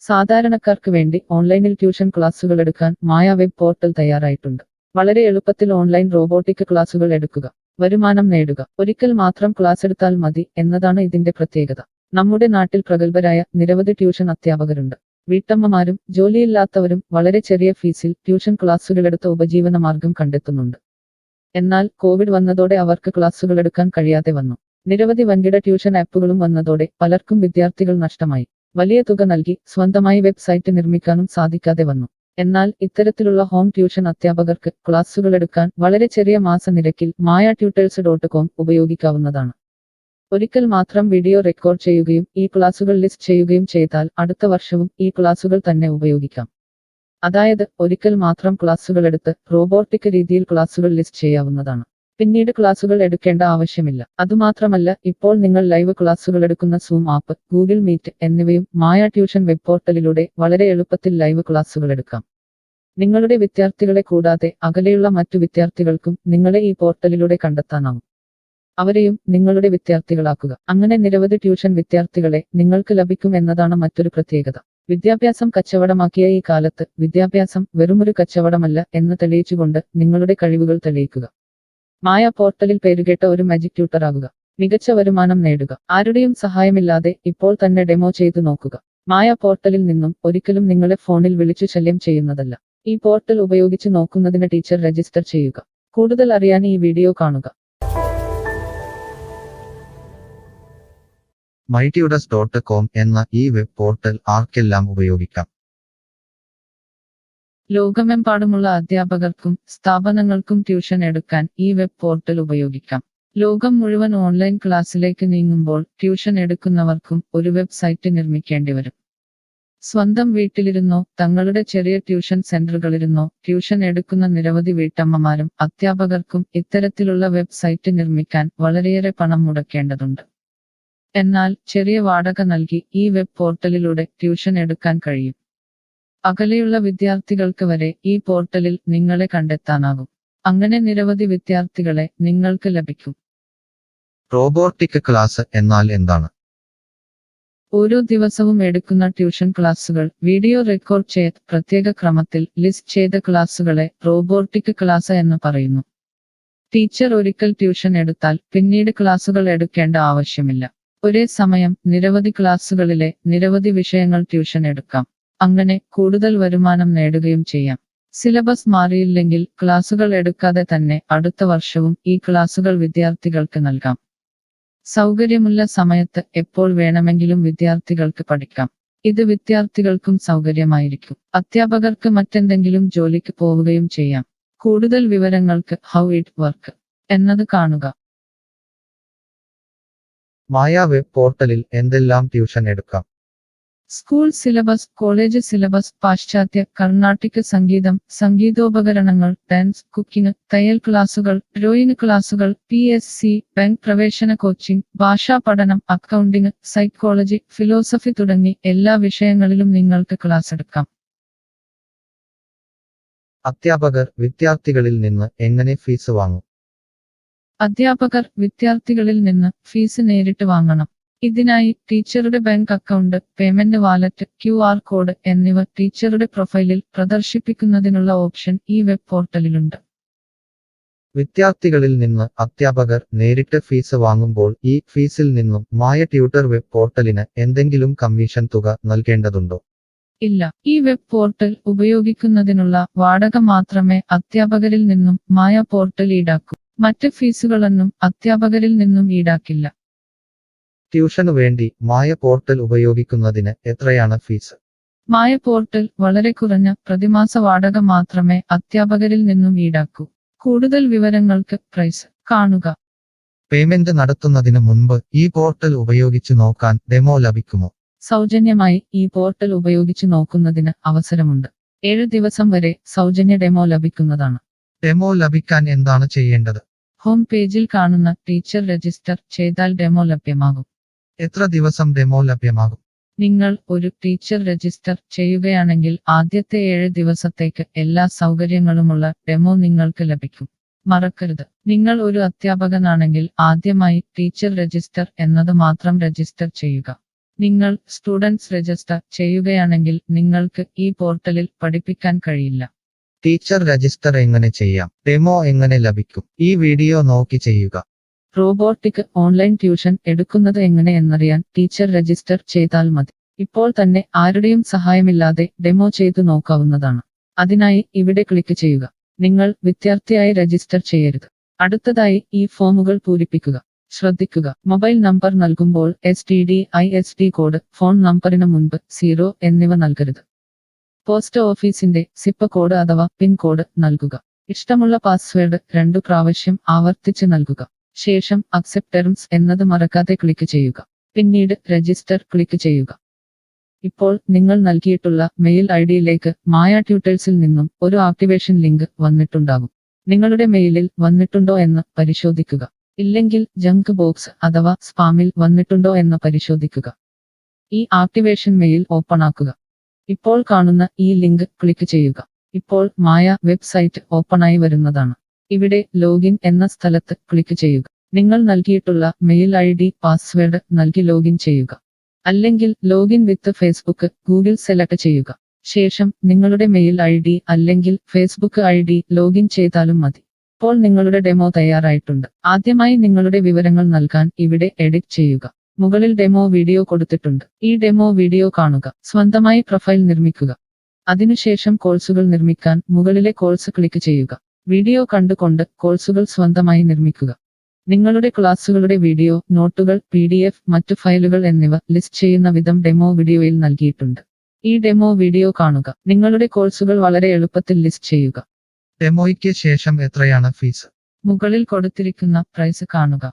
സാധാരണക്കാർക്ക് വേണ്ടി ഓൺലൈനിൽ ട്യൂഷൻ ക്ലാസുകൾ എടുക്കാൻ മായ വെബ് പോർട്ടൽ തയ്യാറായിട്ടുണ്ട്. വളരെ എളുപ്പത്തിൽ ഓൺലൈൻ റോബോട്ടിക് ക്ലാസുകൾ എടുക്കുക, വരുമാനം നേടുക. ഒരിക്കൽ മാത്രം ക്ലാസ് എടുത്താൽ മതി എന്നതാണ് ഇതിന്റെ പ്രത്യേകത. നമ്മുടെ നാട്ടിൽ പ്രഗത്ഭരായ നിരവധി ട്യൂഷൻ അധ്യാപകരുണ്ട്. വീട്ടമ്മമാരും ജോലിയില്ലാത്തവരും വളരെ ചെറിയ ഫീസിൽ ട്യൂഷൻ ക്ലാസുകളെടുത്ത് ഉപജീവന മാർഗം കണ്ടെത്തുന്നുണ്ട്. എന്നാൽ കോവിഡ് വന്നതോടെ അവർക്ക് ക്ലാസുകൾ എടുക്കാൻ കഴിയാതെ വന്നു. നിരവധി വൻകിട ട്യൂഷൻ ആപ്പുകളും വന്നതോടെ പലർക്കും വിദ്യാർത്ഥികൾ നഷ്ടമായി. വലിയ തുക നൽകി സ്വന്തമായി വെബ്സൈറ്റ് നിർമ്മിക്കാനും സാധിക്കാതെ വന്നു. എന്നാൽ ഇത്തരത്തിലുള്ള ഹോം ട്യൂഷൻ അധ്യാപകർക്ക് ക്ലാസുകൾ എടുക്കാൻ വളരെ ചെറിയ മാസ നിരക്കിൽ mayatutors.com ഉപയോഗിക്കാവുന്നതാണ്. ഒരിക്കൽ മാത്രം വീഡിയോ റെക്കോർഡ് ചെയ്യുകയും ഈ ക്ലാസുകൾ ലിസ്റ്റ് ചെയ്യുകയും ചെയ്താൽ അടുത്ത വർഷവും ഈ ക്ലാസുകൾ തന്നെ ഉപയോഗിക്കാം. അതായത് ഒരിക്കൽ മാത്രം ക്ലാസുകൾ എടുത്ത് റോബോട്ടിക് രീതിയിൽ ക്ലാസുകൾ ലിസ്റ്റ് ചെയ്യാവുന്നതാണ്. പിന്നീട് ക്ലാസുകൾ എടുക്കേണ്ട ആവശ്യമില്ല. അതുമാത്രമല്ല, ഇപ്പോൾ നിങ്ങൾ ലൈവ് ക്ലാസുകൾ എടുക്കുന്ന സൂം ആപ്പ്, ഗൂഗിൾ മീറ്റ് എന്നിവയും മായ ട്യൂഷൻ വെബ് പോർട്ടലിലൂടെ വളരെ എളുപ്പത്തിൽ ലൈവ് ക്ലാസുകൾ എടുക്കാം. നിങ്ങളുടെ വിദ്യാർത്ഥികളെ കൂടാതെ അകലെയുള്ള മറ്റു വിദ്യാർത്ഥികൾക്കും നിങ്ങളെ ഈ പോർട്ടലിലൂടെ കണ്ടെത്താനാവും. അവരെയും നിങ്ങളുടെ വിദ്യാർത്ഥികളാക്കുക. അങ്ങനെ നിരവധി ട്യൂഷൻ വിദ്യാർത്ഥികളെ നിങ്ങൾക്ക് ലഭിക്കും എന്നതാണ് മറ്റൊരു പ്രത്യേകത. വിദ്യാഭ്യാസം കച്ചവടമാക്കിയ ഈ കാലത്ത് വിദ്യാഭ്യാസം വെറുമൊരു കച്ചവടമല്ല എന്ന് തെളിയിച്ചുകൊണ്ട് നിങ്ങളുടെ കഴിവുകൾ തെളിയിക്കുക. മായ പോർട്ടലിൽ പേരുകേട്ട ഒരു മാജിക് ട്യൂട്ടർ ആകുക. മികച്ച വരുമാനം നേടുക. ആരുടെയും സഹായമില്ലാതെ ഇപ്പോൾ തന്നെ ഡെമോ ചെയ്തു നോക്കുക. മായ പോർട്ടലിൽ നിന്നും ഒരിക്കലും നിങ്ങളെ ഫോണിൽ വിളിച്ചു ശല്യം ചെയ്യുന്നതല്ല. ഈ പോർട്ടൽ ഉപയോഗിച്ച് നോക്കുന്നതിന് ടീച്ചർ രജിസ്റ്റർ ചെയ്യുക. കൂടുതൽ അറിയാൻ ഈ വീഡിയോ കാണുക. mytutors.com എന്ന ഈ വെബ് പോർട്ടൽ ആർക്കെല്ലാം ഉപയോഗിക്കാം? ലോകമെമ്പാടുമുള്ള അധ്യാപകർക്കും സ്ഥാപനങ്ങൾക്കും ട്യൂഷൻ എടുക്കാൻ ഈ വെബ് പോർട്ടൽ ഉപയോഗിക്കാം. ലോകം മുഴുവൻ ഓൺലൈൻ ക്ലാസ്സിലേക്ക് നീങ്ങുമ്പോൾ ട്യൂഷൻ എടുക്കുന്നവർക്കും ഒരു വെബ്സൈറ്റ് നിർമ്മിക്കേണ്ടി വരും. സ്വന്തം വീട്ടിലിരുന്നോ തങ്ങളുടെ ചെറിയ ട്യൂഷൻ സെന്ററുകളിലിരുന്നോ ട്യൂഷൻ എടുക്കുന്ന നിരവധി വീട്ടമ്മമാരും അധ്യാപകർക്കും ഇത്തരത്തിലുള്ള വെബ്സൈറ്റ് നിർമ്മിക്കാൻ വളരെയേറെ പണം മുടക്കേണ്ടതുണ്ട്. എന്നാൽ ചെറിയ വാടക നൽകി ഈ വെബ് പോർട്ടലിലൂടെ ട്യൂഷൻ എടുക്കാൻ കഴിയും. അകലെയുള്ള വിദ്യാർത്ഥികൾക്ക് വരെ ഈ പോർട്ടലിൽ നിങ്ങളെ കണ്ടെത്താനാകും. അങ്ങനെ നിരവധി വിദ്യാർത്ഥികളെ നിങ്ങൾക്ക് ലഭിക്കും. റോബോട്ടിക് ക്ലാസ് എന്നാൽ എന്താണ്? ഓരോ ദിവസവും എടുക്കുന്ന ട്യൂഷൻ ക്ലാസുകൾ വീഡിയോ റെക്കോർഡ് ചെയ്ത് പ്രത്യേക ക്രമത്തിൽ ലിസ്റ്റ് ചെയ്ത ക്ലാസുകളെ റോബോട്ടിക് ക്ലാസ് എന്ന് പറയുന്നു. ടീച്ചർ ഒരിക്കൽ ട്യൂഷൻ എടുത്താൽ പിന്നീട് ക്ലാസുകൾ എടുക്കേണ്ട ആവശ്യമില്ല. ഒരേ സമയം നിരവധി ക്ലാസുകളിലെ നിരവധി വിഷയങ്ങൾ ട്യൂഷൻ എടുക്കാം. അങ്ങനെ കൂടുതൽ വരുമാനം നേടുകയും ചെയ്യാം. സിലബസ് മാറിയില്ലെങ്കിൽ ക്ലാസുകൾ എടുക്കാതെ തന്നെ അടുത്ത വർഷവും ഈ ക്ലാസുകൾ വിദ്യാർത്ഥികൾക്ക് നൽകാം. സൗകര്യമുള്ള സമയത്ത് എപ്പോൾ വേണമെങ്കിലും വിദ്യാർത്ഥികൾക്ക് പഠിക്കാം. ഇത് വിദ്യാർത്ഥികൾക്കും സൗകര്യമായിരിക്കും. അധ്യാപകർക്ക് മറ്റെന്തെങ്കിലും ജോലിക്ക് പോവുകയും ചെയ്യാം. കൂടുതൽ വിവരങ്ങൾക്ക് ഹൗ ഇറ്റ് വർക്ക് എന്നത് കാണുക. മായ വെബ് പോർട്ടലിൽ എന്തെല്ലാം ട്യൂഷൻ എടുക്കാം? സ്കൂൾ സിലബസ്, കോളേജ് സിലബസ്, പാശ്ചാത്യ, കർണാട്ടിക് സംഗീതം, സംഗീതോപകരണങ്ങൾ, ഡാൻസ്, കുക്കിംഗ്, തയ്യൽ ക്ലാസുകൾ, ഡ്രോയിങ് ക്ലാസുകൾ, PSC, ബാങ്ക് പ്രവേശന കോച്ചിംഗ്, ഭാഷാ പഠനം, അക്കൗണ്ടിംഗ്, സൈക്കോളജി, ഫിലോസഫി തുടങ്ങി എല്ലാ വിഷയങ്ങളിലും നിങ്ങൾക്ക് ക്ലാസ് എടുക്കാം. അധ്യാപകർ വിദ്യാർത്ഥികളിൽ നിന്ന് എങ്ങനെ ഫീസ് വാങ്ങും? അധ്യാപകർ വിദ്യാർത്ഥികളിൽ നിന്ന് ഫീസ് നേരിട്ട് വാങ്ങണം. ഇതിനായി ടീച്ചറുടെ bank account, payment wallet, QR code എന്നിവ ടീച്ചറുടെ പ്രൊഫൈലിൽ പ്രദർശിപ്പിക്കുന്നതിനുള്ള ഓപ്ഷൻ ഈ വെബ് പോർട്ടലിലുണ്ട്. വിദ്യാർത്ഥികളിൽ നിന്ന് അധ്യാപകർ നേരിട്ട് ഫീസ് വാങ്ങുമ്പോൾ ഈ ഫീസിൽ നിന്നും മായ ട്യൂട്ടർ വെബ് പോർട്ടലിന് എന്തെങ്കിലും കമ്മീഷൻ തുക നൽകേണ്ടതുണ്ടോ? ഇല്ല. ഈ വെബ് പോർട്ടൽ ഉപയോഗിക്കുന്നതിനുള്ള വാടക മാത്രമേ അധ്യാപകരിൽ നിന്നും മായ പോർട്ടൽ ഈടാക്കൂ. മറ്റ് ഫീസുകളൊന്നും അധ്യാപകരിൽ നിന്നും ഈടാക്കില്ല. ട്യൂഷനു വേണ്ടി മായ പോർട്ടൽ ഉപയോഗിക്കുന്നതിന് എത്രയാണ് ഫീസ്? മായ പോർട്ടൽ വളരെ കുറഞ്ഞ പ്രതിമാസ വാടക മാത്രമേ അധ്യാപകരിൽ നിന്നും ഈടാക്കൂ. കൂടുതൽ വിവരങ്ങൾക്ക് പ്രൈസ് കാണുക. പേയ്മെന്റ് നടത്തുന്നതിന് മുൻപ് ഈ പോർട്ടൽ ഉപയോഗിച്ചു നോക്കാൻ ഡെമോ ലഭിക്കുമോ? സൗജന്യമായി ഈ പോർട്ടൽ ഉപയോഗിച്ചു നോക്കുന്നതിന് അവസരമുണ്ട്. 7 ദിവസം വരെ സൗജന്യ ഡെമോ ലഭിക്കുന്നതാണ്. ഡെമോ ലഭിക്കാൻ എന്താണ് ചെയ്യേണ്ടത്? ഹോം പേജിൽ കാണുന്ന ടീച്ചർ രജിസ്റ്റർ ചെയ്താൽ ഡെമോ ലഭ്യമാകും. എത്ര ദിവസം ഡെമോ ലഭ്യമാകും? നിങ്ങൾ ഒരു ടീച്ചർ രജിസ്റ്റർ ചെയ്യുകയാണെങ്കിൽ ആദ്യത്തെ 7 ദിവസത്തേക്ക് എല്ലാ സൗകര്യങ്ങളുമുള്ള ഡെമോ നിങ്ങൾക്ക് ലഭിക്കും. മറക്കരുത്, നിങ്ങൾ ഒരു അധ്യാപകനാണെങ്കിൽ ആദ്യമായി ടീച്ചർ രജിസ്റ്റർ എന്നത് മാത്രം രജിസ്റ്റർ ചെയ്യുക. നിങ്ങൾ സ്റ്റുഡൻസ് രജിസ്റ്റർ ചെയ്യുകയാണെങ്കിൽ നിങ്ങൾക്ക് ഈ പോർട്ടലിൽ പഠിപ്പിക്കാൻ കഴിയില്ല. ടീച്ചർ രജിസ്റ്റർ എങ്ങനെ ചെയ്യാം? ഡെമോ എങ്ങനെ ലഭിക്കും? ഈ വീഡിയോ നോക്കി ചെയ്യുക. റോബോട്ടിക് ഓൺലൈൻ ട്യൂഷൻ എടുക്കുന്നത് എങ്ങനെ എന്നറിയാൻ ടീച്ചർ രജിസ്റ്റർ ചെയ്താൽ മതി. ഇപ്പോൾ തന്നെ ആരുടെയും സഹായമില്ലാതെ ഡെമോ ചെയ്തു നോക്കാവുന്നതാണ്. അതിനായി ഇവിടെ ക്ലിക്ക് ചെയ്യുക. നിങ്ങൾ വിദ്യാർത്ഥിയായി രജിസ്റ്റർ ചെയ്യരുത്. അടുത്തതായി ഈ ഫോമുകൾ പൂരിപ്പിക്കുക. ശ്രദ്ധിക്കുക, മൊബൈൽ നമ്പർ നൽകുമ്പോൾ STD/ISD കോഡ്, ഫോൺ നമ്പറിന് മുൻപ് 0 എന്നിവ നൽകരുത്. പോസ്റ്റ് ഓഫീസിന്റെ സിപ്പ് കോഡ് അഥവാ പിൻ കോഡ് നൽകുക. ഇഷ്ടമുള്ള പാസ്വേഡ് 2 പ്രാവശ്യം ആവർത്തിച്ച് നൽകുക. ശേഷം അക്സെപ്റ്റ് ടെർംസ് എന്നത് മറക്കാതെ ക്ലിക്ക് ചെയ്യുക. പിന്നീട് രജിസ്റ്റർ ക്ലിക്ക് ചെയ്യുക. ഇപ്പോൾ നിങ്ങൾ നൽകിയിട്ടുള്ള മെയിൽ ഐഡിയിലേക്ക് മായ ട്യൂട്ടേഴ്സിൽ നിന്നും ഒരു ആക്ടിവേഷൻ ലിങ്ക് വന്നിട്ടുണ്ടാകും. നിങ്ങളുടെ മെയിലിൽ വന്നിട്ടുണ്ടോ എന്ന് പരിശോധിക്കുക. ഇല്ലെങ്കിൽ ജങ്ക് ബോക്സ് അഥവാ സ്പാമിൽ വന്നിട്ടുണ്ടോ എന്ന് പരിശോധിക്കുക. ഈ ആക്ടിവേഷൻ മെയിൽ ഓപ്പൺ ആക്കുക. ഇപ്പോൾ കാണുന്ന ഈ ലിങ്ക് ക്ലിക്ക് ചെയ്യുക. ഇപ്പോൾ മായ വെബ്സൈറ്റ് ഓപ്പണായി വരുന്നതാണ്. ഇവിടെ ലോഗിൻ എന്ന സ്ഥലത്ത് ക്ലിക്ക് ചെയ്യുക. നിങ്ങൾ നൽകിയിട്ടുള്ള മെയിൽ ID, പാസ്വേഡ് നൽകി ലോഗിൻ ചെയ്യുക. അല്ലെങ്കിൽ ലോഗിൻ വിത്ത് ഫേസ്ബുക്ക്, ഗൂഗിൾ സെലക്ട് ചെയ്യുക. ശേഷം നിങ്ങളുടെ മെയിൽ ID അല്ലെങ്കിൽ ഫേസ്ബുക്ക് ID ലോഗിൻ ചെയ്താലും മതി. ഇപ്പോൾ നിങ്ങളുടെ ഡെമോ തയ്യാറായിട്ടുണ്ട്. ആദ്യമായി നിങ്ങളുടെ വിവരങ്ങൾ നൽകാൻ ഇവിടെ എഡിറ്റ് ചെയ്യുക. മുകളിൽ ഡെമോ വീഡിയോ കൊടുത്തിട്ടുണ്ട്. ഈ ഡെമോ വീഡിയോ കാണുക. സ്വന്തമായി പ്രൊഫൈൽ നിർമ്മിക്കുക. അതിനുശേഷം കോഴ്സുകൾ നിർമ്മിക്കാൻ മുകളിലെ കോഴ്സ് ക്ലിക്ക് ചെയ്യുക. വീഡിയോ കണ്ടുകൊണ്ട് കോഴ്സുകൾ സ്വന്തമായി നിർമ്മിക്കുക. നിങ്ങളുടെ ക്ലാസുകളുടെ വീഡിയോ, നോട്ടുകൾ, PDF, മറ്റു ഫയലുകൾ എന്നിവ ലിസ്റ്റ് ചെയ്യുന്ന വിധം ഡെമോ വീഡിയോയിൽ നൽകിയിട്ടുണ്ട്. ഈ ഡെമോ വീഡിയോ കാണുക. നിങ്ങളുടെ കോഴ്സുകൾ വളരെ എളുപ്പത്തിൽ ലിസ്റ്റ് ചെയ്യുക. ഡെമോയ്ക്ക് ശേഷം എത്രയാണ് ഫീസ്? മുകളിൽ കൊടുത്തിരിക്കുന്ന പ്രൈസ് കാണുക.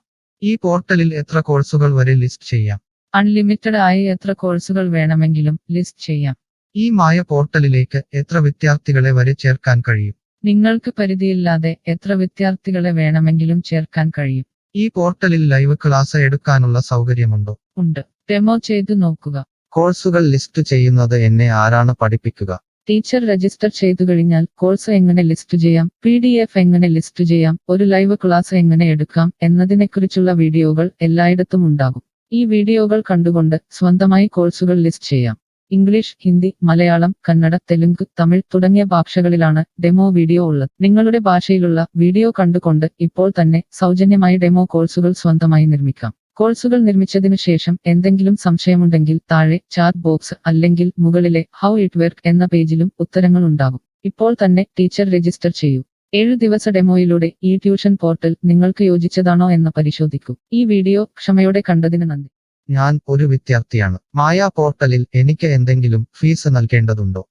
ഈ പോർട്ടലിൽ എത്ര കോഴ്സുകൾ വരെ ലിസ്റ്റ് ചെയ്യാം? അൺലിമിറ്റഡ് ആയി എത്ര കോഴ്സുകൾ വേണമെങ്കിലും ലിസ്റ്റ് ചെയ്യാം. ഈ മായ പോർട്ടലിലേക്ക് എത്ര വിദ്യാർത്ഥികളെ വരെ ചേർക്കാൻ കഴിയും? നിങ്ങൾക്ക് പരിധിയില്ലാതെ എത്ര വിദ്യാർത്ഥികളെ വേണമെങ്കിലും ചേർക്കാൻ കഴിയും. ഈ പോർട്ടലിൽ ലൈവ് ക്ലാസ് എടുക്കാനുള്ള സൗകര്യമുണ്ടോ? ഉണ്ട്. ഡെമോ ചെയ്തു നോക്കുക. കോഴ്സുകൾ ലിസ്റ്റ് ചെയ്യുന്നത് എന്നെ ആരാണ് പഠിപ്പിക്കുക? ടീച്ചർ രജിസ്റ്റർ ചെയ്തു കഴിഞ്ഞാൽ കോഴ്സ് എങ്ങനെ ലിസ്റ്റ് ചെയ്യാം, PDF എങ്ങനെ ലിസ്റ്റ് ചെയ്യാം, ഒരു ലൈവ് ക്ലാസ് എങ്ങനെ എടുക്കാം എന്നതിനെക്കുറിച്ചുള്ള വീഡിയോകൾ എല്ലായിടത്തും ഉണ്ടാകും. ഈ വീഡിയോകൾ കണ്ടുകൊണ്ട് സ്വന്തമായി കോഴ്സുകൾ ലിസ്റ്റ് ചെയ്യാം. ഇംഗ്ലീഷ്, ഹിന്ദി, മലയാളം, കന്നഡ, തെലുങ്ക്, തമിഴ് തുടങ്ങിയ ഭാഷകളിലാണ് ഡെമോ വീഡിയോ ഉള്ളത്. നിങ്ങളുടെ ഭാഷയിലുള്ള വീഡിയോ കണ്ടുകൊണ്ട് ഇപ്പോൾ തന്നെ സൗജന്യമായി ഡെമോ കോഴ്സുകൾ സ്വന്തമായി നിർമ്മിക്കാം. കോഴ്സുകൾ നിർമ്മിച്ചതിനു ശേഷം എന്തെങ്കിലും സംശയമുണ്ടെങ്കിൽ താഴെ ചാറ്റ് ബോക്സ് അല്ലെങ്കിൽ മുകളിലെ ഹൗ ഇറ്റ് വർക്ക് എന്ന പേജിലും ഉത്തരങ്ങൾ ഉണ്ടാകും. ഇപ്പോൾ തന്നെ ടീച്ചർ രജിസ്റ്റർ ചെയ്യൂ. 7 ദിവസ ഡെമോയിലൂടെ ഈ ട്യൂഷൻ പോർട്ടൽ നിങ്ങൾക്ക് യോജിച്ചതാണോ എന്ന് പരിശോധിക്കൂ. ഈ വീഡിയോ ക്ഷമയോടെ കണ്ടതിന് നന്ദി. ഞാൻ ഒരു വിദ്യാർത്ഥിയാണ്. മായ പോർട്ടലിൽ എനിക്ക് എന്തെങ്കിലും ഫീസ് നൽകേണ്ടതുണ്ടോ?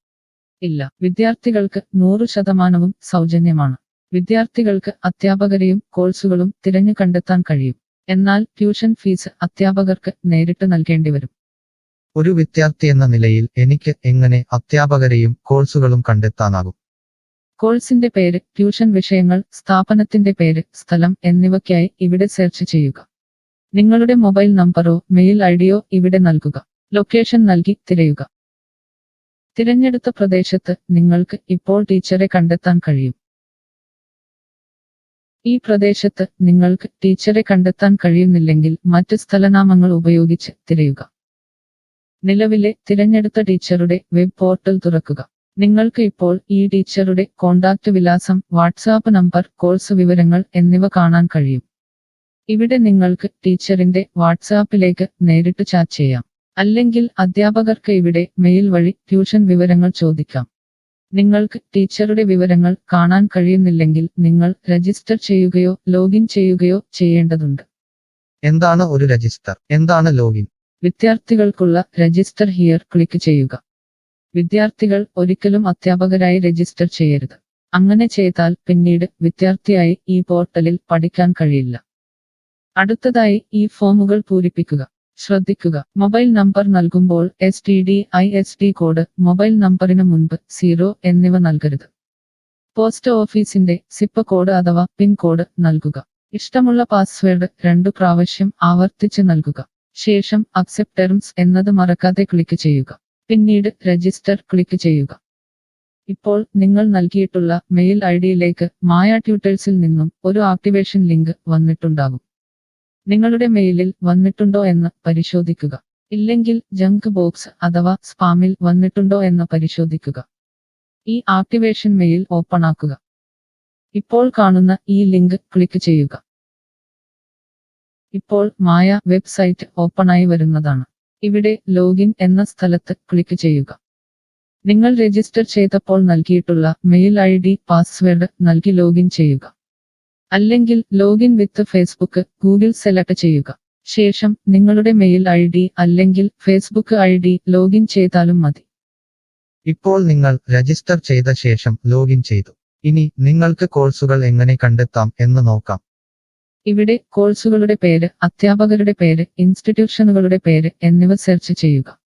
ഇല്ല. വിദ്യാർത്ഥികൾക്ക് 100% സൗജന്യമാണ്. വിദ്യാർത്ഥികൾക്ക് അധ്യാപകരെയും കോഴ്സുകളും തിരഞ്ഞു കണ്ടെത്താൻ കഴിയും. എന്നാൽ ട്യൂഷൻ ഫീസ് അധ്യാപകർക്ക് നേരിട്ട് നൽകേണ്ടി വരും. ഒരു വിദ്യാർത്ഥി എന്ന നിലയിൽ എനിക്ക് എങ്ങനെ അധ്യാപകരെയും കോഴ്സുകളും കണ്ടെത്താനാകും? കോഴ്സിന്റെ പേര്, ട്യൂഷൻ വിഷയങ്ങൾ, സ്ഥാപനത്തിന്റെ പേര്, സ്ഥലം എന്നിവയ്ക്കായി ഇവിടെ സെർച്ച് ചെയ്യുക. നിങ്ങളുടെ മൊബൈൽ നമ്പറോ മെയിൽ ഐഡിയോ ഇവിടെ നൽകുക. ലൊക്കേഷൻ നൽകി തിരയുക. തിരഞ്ഞെടുത്ത പ്രദേശത്ത് നിങ്ങൾക്ക് ഇപ്പോൾ ടീച്ചറെ കണ്ടെത്താൻ കഴിയും. ഈ പ്രദേശത്ത് നിങ്ങൾക്ക് ടീച്ചറെ കണ്ടെത്താൻ കഴിയുന്നില്ലെങ്കിൽ മറ്റ് സ്ഥലനാമങ്ങൾ ഉപയോഗിച്ച് തിരയുക. നിലവിലെ തിരഞ്ഞെടുത്ത ടീച്ചറുടെ വെബ് പോർട്ടൽ തുറക്കുക. നിങ്ങൾക്ക് ഇപ്പോൾ ഈ ടീച്ചറുടെ കോൺടാക്റ്റ് വിലാസം, വാട്സാപ്പ് നമ്പർ, കോഴ്സ് വിവരങ്ങൾ എന്നിവ കാണാൻ കഴിയും. ഇവിടെ നിങ്ങൾക്ക് ടീച്ചറിന്റെ വാട്സാപ്പിലേക്ക് നേരിട്ട് ചാറ്റ് ചെയ്യാം. അല്ലെങ്കിൽ അധ്യാപകർക്ക് ഇവിടെ മെയിൽ വഴി ട്യൂഷൻ വിവരങ്ങൾ ചോദിക്കാം. നിങ്ങൾക്ക് ടീച്ചറുടെ വിവരങ്ങൾ കാണാൻ കഴിയുന്നില്ലെങ്കിൽ നിങ്ങൾ രജിസ്റ്റർ ചെയ്യുകയോ ലോഗിൻ ചെയ്യുകയോ ചെയ്യേണ്ടതുണ്ട്. എന്താണ് ഒരു രജിസ്റ്റർ? എന്താണ് ലോഗിൻ? വിദ്യാർത്ഥികൾക്കുള്ള രജിസ്റ്റർ ഹിയർ ക്ലിക്ക് ചെയ്യുക. വിദ്യാർത്ഥികൾ ഒരിക്കലും അധ്യാപകരായി രജിസ്റ്റർ ചെയ്യരുത്. അങ്ങനെ ചെയ്താൽ പിന്നീട് വിദ്യാർത്ഥിയായി ഈ പോർട്ടലിൽ പഠിക്കാൻ കഴിയില്ല. അടുത്തതായി ഈ ഫോമുകൾ പൂരിപ്പിക്കുക. ശ്രദ്ധിക്കുക, മൊബൈൽ നമ്പർ നൽകുമ്പോൾ STD/ISD കോഡ്, മൊബൈൽ നമ്പറിന് മുൻപ് 0 എന്നിവ നൽകരുത്. പോസ്റ്റ് ഓഫീസിന്റെ സിപ്പ് കോഡ് അഥവാ പിൻ കോഡ് നൽകുക. ഇഷ്ടമുള്ള പാസ്വേഡ് 2 പ്രാവശ്യം ആവർത്തിച്ച് നൽകുക. ശേഷം അക്സെപ്റ്റ് ടെർംസ് എന്നത് മറക്കാതെ ക്ലിക്ക് ചെയ്യുക. പിന്നീട് രജിസ്റ്റർ ക്ലിക്ക് ചെയ്യുക. ഇപ്പോൾ നിങ്ങൾ നൽകിയിട്ടുള്ള മെയിൽ ഐഡിയിലേക്ക് മായ ട്യൂട്ടേഴ്സിൽ നിന്നും ഒരു ആക്ടിവേഷൻ ലിങ്ക് വന്നിട്ടുണ്ടാകും. നിങ്ങളുടെ മെയിലിൽ വന്നിട്ടുണ്ടോ എന്ന് പരിശോധിക്കുക. ഇല്ലെങ്കിൽ ജങ്ക് ബോക്സ് അഥവാ സ്പാമിൽ വന്നിട്ടുണ്ടോ എന്ന് പരിശോധിക്കുക. ഈ ആക്ടിവേഷൻ മെയിൽ ഓപ്പൺ ആക്കുക. ഇപ്പോൾ കാണുന്ന ഈ ലിങ്ക് ക്ലിക്ക് ചെയ്യുക. ഇപ്പോൾ മായ വെബ്സൈറ്റ് ഓപ്പണായി വരുന്നതാണ്. ഇവിടെ ലോഗിൻ എന്ന സ്ഥലത്ത് ക്ലിക്ക് ചെയ്യുക. നിങ്ങൾ രജിസ്റ്റർ ചെയ്തപ്പോൾ നൽകിയിട്ടുള്ള മെയിൽ ID പാസ്വേഡ് നൽകി ലോഗിൻ ചെയ്യുക. അല്ലെങ്കിൽ ലോഗിൻ വിത്ത് ഫേസ്ബുക്ക് ഗൂഗിൾ സെലക്ട് ചെയ്യുക. ശേഷം നിങ്ങളുടെ മെയിൽ ID അല്ലെങ്കിൽ ഫേസ്ബുക്ക് ID ലോഗിൻ ചെയ്താലും മതി. ഇപ്പോൾ നിങ്ങൾ രജിസ്റ്റർ ചെയ്ത ശേഷം ലോഗിൻ ചെയ്തു. ഇനി നിങ്ങൾക്ക് കോഴ്സുകൾ എങ്ങനെ കണ്ടെത്താം എന്ന് നോക്കാം. ഇവിടെ കോഴ്സുകളുടെ പേര്, അധ്യാപകരുടെ പേര്, ഇൻസ്റ്റിറ്റ്യൂഷനുകളുടെ പേര് എന്നിവ സെർച്ച് ചെയ്യുക.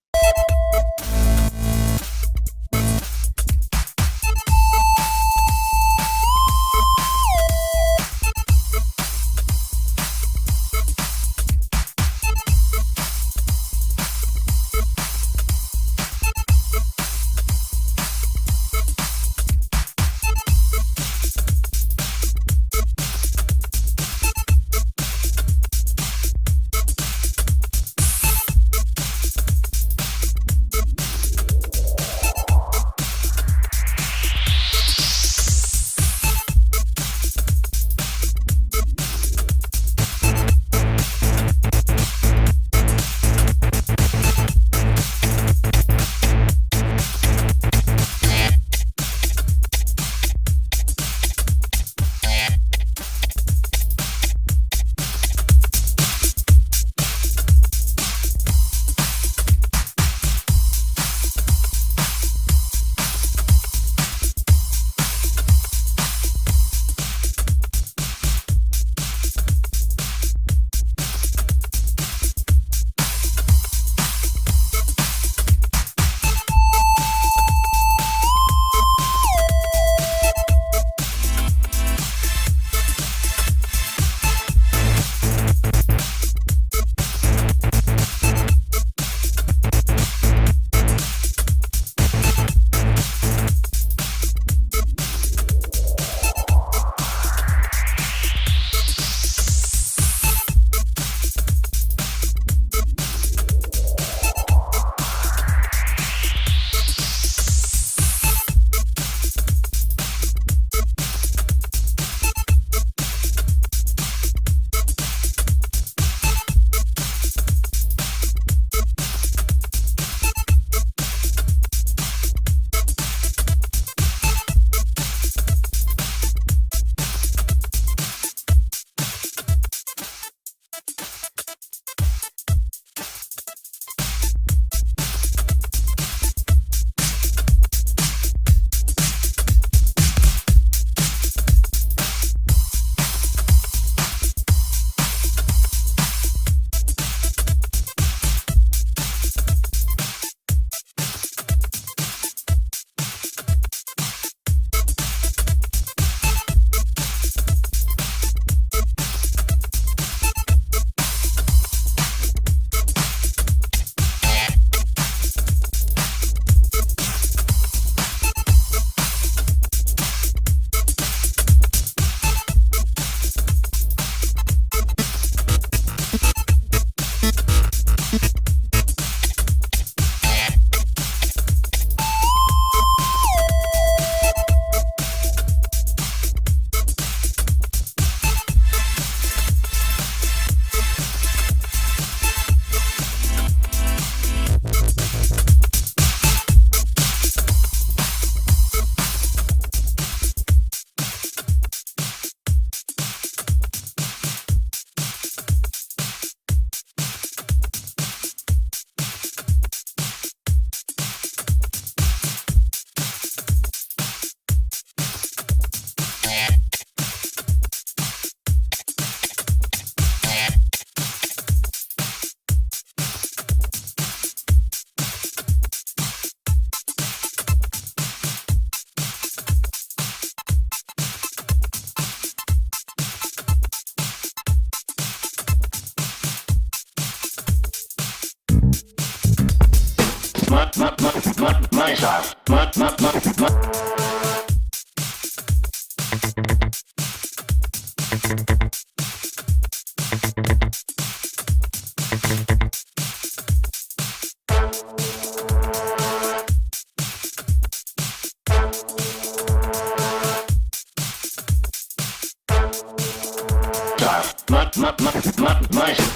My style. My